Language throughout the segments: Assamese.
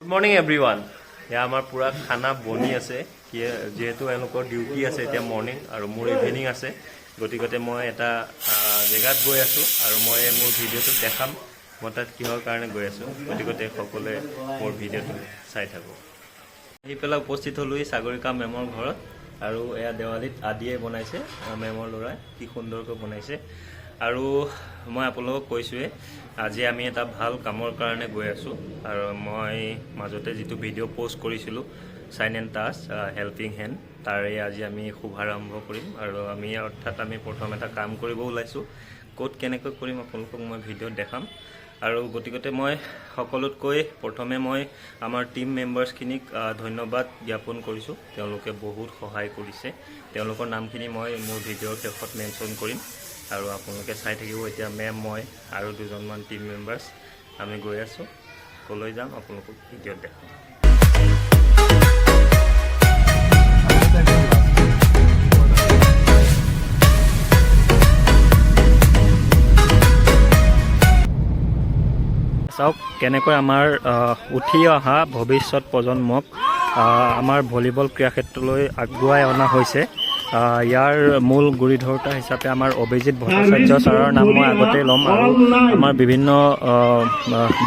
Good morning everyone. Yeah, আমাৰ পুৰা খানা বনি আছে যেহেতু এলোকৰ ডিউটি আছে এতিয়া মৰ্নিং আৰু মোৰ ইভিনিং আছে গতিকে মই এটা জেগাত গৈ আছো আৰু মই মোৰ ভিডিওটো দেখাম মই তাত কিহৰ কাৰণে গৈ আছো গতিকে সকলোৱে মোৰ ভিডিওটো চাই থাকক এই পেলা উপস্থিত হলো সাগৰিকা মেমৰ ঘৰত আৰু এয়া দেৱালীত আদিয়ে বনাইছে মেমৰ লৰাই কি সুন্দৰকৈ বনাইছে আৰু মই আপোনালোকক কৈছোৱে আজি আমি এটা ভাল কামৰ কাৰণে গৈ আছো আৰু মই মাজতে যেটো ভিডিও পোষ্ট কৰিছিলো sign and touch helping hand তাৰে আজি আমি শুভাৰম্ভ কৰিম আৰু আমি অৰ্থাৎ আমি প্ৰথম এটা কাম কৰিব ওলাইছো কোড কেনেকৈ কৰিম আপোনালোকক মই ভিডিও দেখাম আৰু গতিকে মই সকলোতকৈ প্ৰথমে মই আমাৰ টিম মেম্বাৰ্স খিনিক ধন্যবাদ জ্ঞাপন কৰিছো তেওঁলোকে বহুত সহায় কৰিছে তেওঁলোকৰ নামখিনি মই মোৰ ভিডিওৰ শেষত মেনশন কৰিম আৰু আপোনালোকে চাই থাকিব এতিয়া মেম মই আৰু দুজনমান টিম মেম্বাৰ্স আমি গৈ আছো কলৈ যাম আপোনালোকক ভিডিও দেখাম চাওক কেনেকৈ আমাৰ উঠি অহা ভৱিষ্যত প্ৰজন্মক আমাৰ ভলিবল ক্ৰীড়া ক্ষেত্ৰলৈ আগুৱাই অনা হৈছে ইয়াৰ মূল গুৰিধৰ্তা হিচাপে আমাৰ অভিজিত ভট্টাচাৰ্য ছাৰৰ নাম মই আগতে ল'ম আৰু আমাৰ বিভিন্ন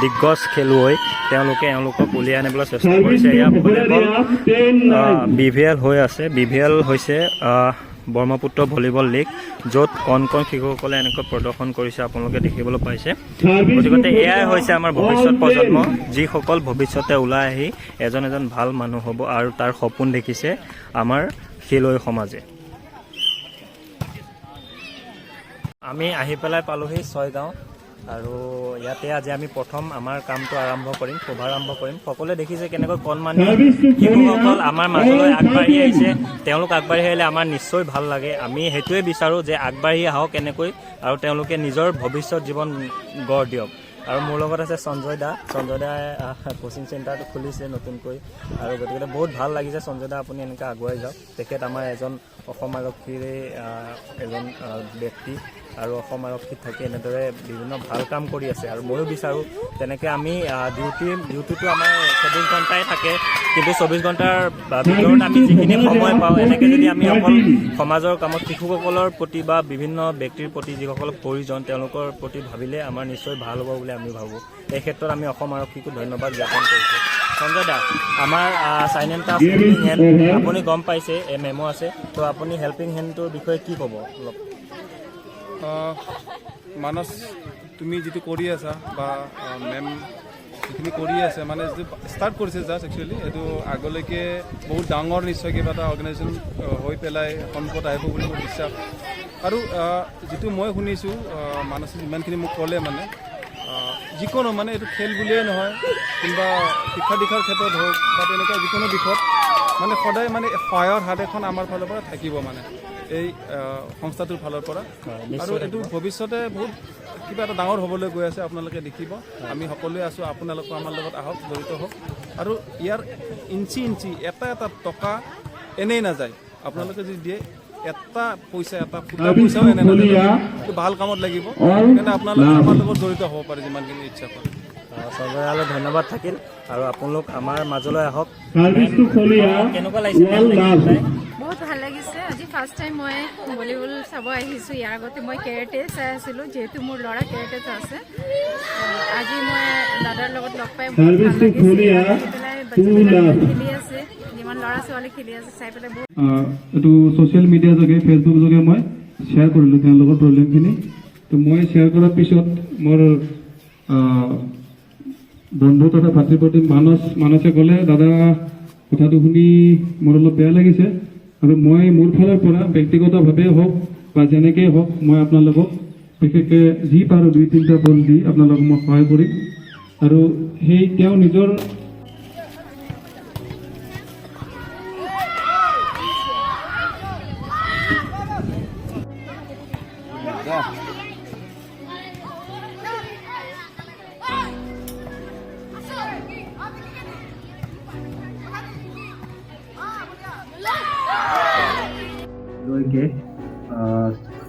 দিগ্গজ খেলুৱৈ তেওঁলোকে এওঁলোকক উলিয়াই আনিবলৈ চেষ্টা কৰিছে এয়া ভলিবল BVL হৈ আছে BVL হৈছে ব্ৰহ্মপুত্ৰ ভলিবল লীগ য'ত কণ শিশুসকলে এনেকৈ প্ৰদৰ্শন কৰিছে আপোনালোকে দেখিবলৈ পাইছে গতিকে এয়াই হৈছে আমাৰ ভৱিষ্যত প্ৰজন্ম যিসকল ভৱিষ্যতে ওলাই আহি এজন ভাল মানুহ হ'ব আৰু তাৰ সপোন দেখিছে আমাৰ খেলুৱৈ সমাজে আমি আহি পেলাই পালোহি ছয়গাঁও আৰু ইয়াতে আজি আমি প্ৰথম আমাৰ কামটো আৰম্ভ কৰিম শুভাৰম্ভ কৰিম সকলোৱে দেখিছে কেনেকৈ কণমানি শিশুসকল আমাৰ মাজলৈ আগবাঢ়ি আহিছে তেওঁলোক আগবাঢ়ি আহিলে আমাৰ নিশ্চয় ভাল লাগে আমি হেতুৱে বিচাৰো যে আগবাঢ়ি আহক এনেকৈ আৰু তেওঁলোকে নিজৰ ভৱিষ্যত জীৱন গঢ় দিয়ক আৰু মোৰ লগত আছে সঞ্জয় দা কোচিং চেণ্টাৰটো খুলিছে নতুনকৈ আৰু গতিকে বহুত ভাল লাগিছে সঞ্জয় দা আপুনি এনেকৈ আগুৱাই যাওক তেখেত আমাৰ এজন অসম আৰক্ষীৰে এজন ব্যক্তি আৰু অসম আৰক্ষীত থাকি এনেদৰে বিভিন্ন ভাল কাম কৰি আছে আৰু ময়ো বিচাৰোঁ তেনেকৈ আমি ডিউটিটো আমাৰ 24 ঘণ্টাই থাকে কিন্তু 24 ঘণ্টাৰ ভিতৰত আমি যিখিনি সময় পাওঁ এনেকৈ যদি আমি অকল সমাজৰ কামত শিশুসকলৰ প্ৰতি বা বিভিন্ন ব্যক্তিৰ প্ৰতি যিসকল প্ৰয়োজন তেওঁলোকৰ প্ৰতি ভাবিলে আমাৰ নিশ্চয় ভাল হ'ব বুলি আমি ভাবোঁ এই ক্ষেত্ৰত আমি অসম আৰক্ষীকো ধন্যবাদ জ্ঞাপন কৰিছোঁ সঞ্জয় দা আমাৰ sign and touch helping hand আপুনি গম পাইছে এই মেমো আছে তো আপুনি হেল্পিং হেণ্ডটোৰ বিষয়ে কি ক'ব অলপ মানস তুমি যেটো কৰি আছা বা মেম যিখিনি কৰি আছে মানে যিটো ষ্টাৰ্ট কৰিছে জাষ্ট একচুৱেলি এইটো আগলৈকে বহুত ডাঙৰ নিশ্চয় কিবা এটা অৰ্গেনাইজেশ্যন হৈ পেলাই সন্মুখত আহিব বুলি মোৰ বিশ্বাস আৰু যিটো মই শুনিছোঁ মানসে যিমানখিনি মোক ক'লে মানে যিকোনো মানে এইটো খেল বুলিয়ে নহয় কিংবা শিক্ষা দীক্ষাৰ ক্ষেত্ৰত হওক বা তেনেকুৱা যিকোনো দিশত মানে সদায় মানে সহায়ৰ হাত এখন আমাৰ ফালৰ পৰা থাকিব মানে এই সংস্থাটোৰ ফালৰ পৰা আৰু এইটো ভৱিষ্যতে বহুত কিবা এটা ডাঙৰ হ'বলৈ গৈ আছে আপোনালোকে দেখিব আমি সকলোৱে আছোঁ আপোনালোকে আমাৰ লগত আহক জড়িত হওক আৰু ইয়াৰ ইঞ্চি এটা টকা এনেই নাযায় আপোনালোকে যদি দিয়ে এটা পইচা এটা ফুটা পইচাও এনে নাযায় ভাল কামত লাগিব সেইকাৰণে আপোনালোকে আমাৰ লগত জড়িত হ'ব পাৰে যিমানখিনি ইচ্ছা কৰে সঞ্জয়লৈ ধন্যবাদ থাকিল আৰু আপোনালোক আমাৰ মাজলৈ আহক কেনেকুৱা লাগিছে বহুত ভাল লাগিছে আজি ফাৰ্ষ্ট টাইম মই ভলিবল চাব আহিছোঁ ইয়াৰ আগতে মই কেৰেটে চাই আছিলোঁ যিহেতু মোৰ ল'ৰা কেৰেটেটো আছে আজি মই দাদাৰ লগত লগ পাই বহুত ভাল লাগিছে খেলি আছে যিমান ল'ৰা ছোৱালী খেলি আছে চাই পেলাই বহুত এইটো ছ'চিয়েল মিডিয়া যোগে ফেচবুক যোগে মই শ্বেয়াৰ কৰিলোঁ তেওঁলোকৰ প্ৰব্লেমখিনি তো মই শ্বেয়াৰ কৰাৰ পিছত মোৰ বন্ধু তথা ভাতৃ প্ৰতি মানসে ক'লে দাদা কথাটো শুনি মোৰ অলপ বেয়া লাগিছে আৰু মই মোৰ ফালৰ পৰা ব্যক্তিগতভাৱে হওক বা যেনেকেই হওক মই আপোনালোকক বিশেষকৈ যি পাৰোঁ 2-3টা বল দি আপোনালোকক মই সহায় কৰিম আৰু সেই তেওঁ নিজৰ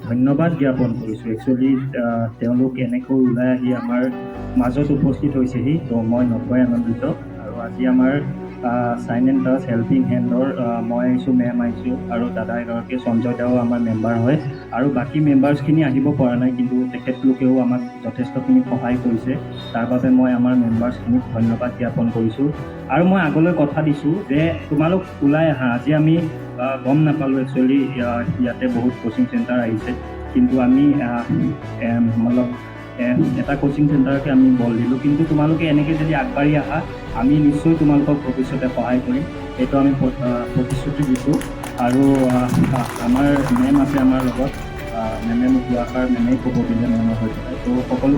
ধন্যবাদ জ্ঞাপন কৰিছোঁ একচুৱেলি তেওঁলোক এনেকৈ ওলাই আহি আমাৰ মাজত উপস্থিত হৈছেহি তো মই নথৈ আনন্দিত আৰু আজি আজি আমাৰ চাইন এণ্ড টাচ হেল্পিং হেণ্ডৰ মই আহিছোঁ, মেম আহিছোঁ আৰু দাদা এগৰাকী সঞ্জয় দাও আমাৰ মেম্বাৰ হয় আৰু বাকী মেম্বাৰ্ছখিনি আহিব পৰা নাই, কিন্তু তেখেতলোকেও আমাক যথেষ্টখিনি সহায় কৰিছে। তাৰ বাবে মই আমাৰ মেম্বাৰ্ছখিনিক ধন্যবাদ জ্ঞাপন কৰিছোঁ। আৰু মই আগলৈ কথা দিছোঁ যে তোমালোক ওলাই আহা। আজি আমি গম নাপালোঁ একচুৱেলি ইয়াতে বহুত কোচিং চেণ্টাৰ আহিছে, কিন্তু আমি অলপ এটা কোচিং চেণ্টাৰকে আমি বল দিলোঁ। কিন্তু তোমালোকে এনেকৈ যদি আগবাঢ়ি আহা, আমি নিশ্চয় তোমালোকক ভৱিষ্যতে সহায় কৰিম, সেইটো আমি প্ৰতিশ্ৰুতি দিছোঁ। আৰু আমাৰ মেম আছে আমাৰ লগত, মেমে মোক দুআষাৰ মেমেই ক'ব দিলে মেমৰ হৈ পেলাই, ত' সকলো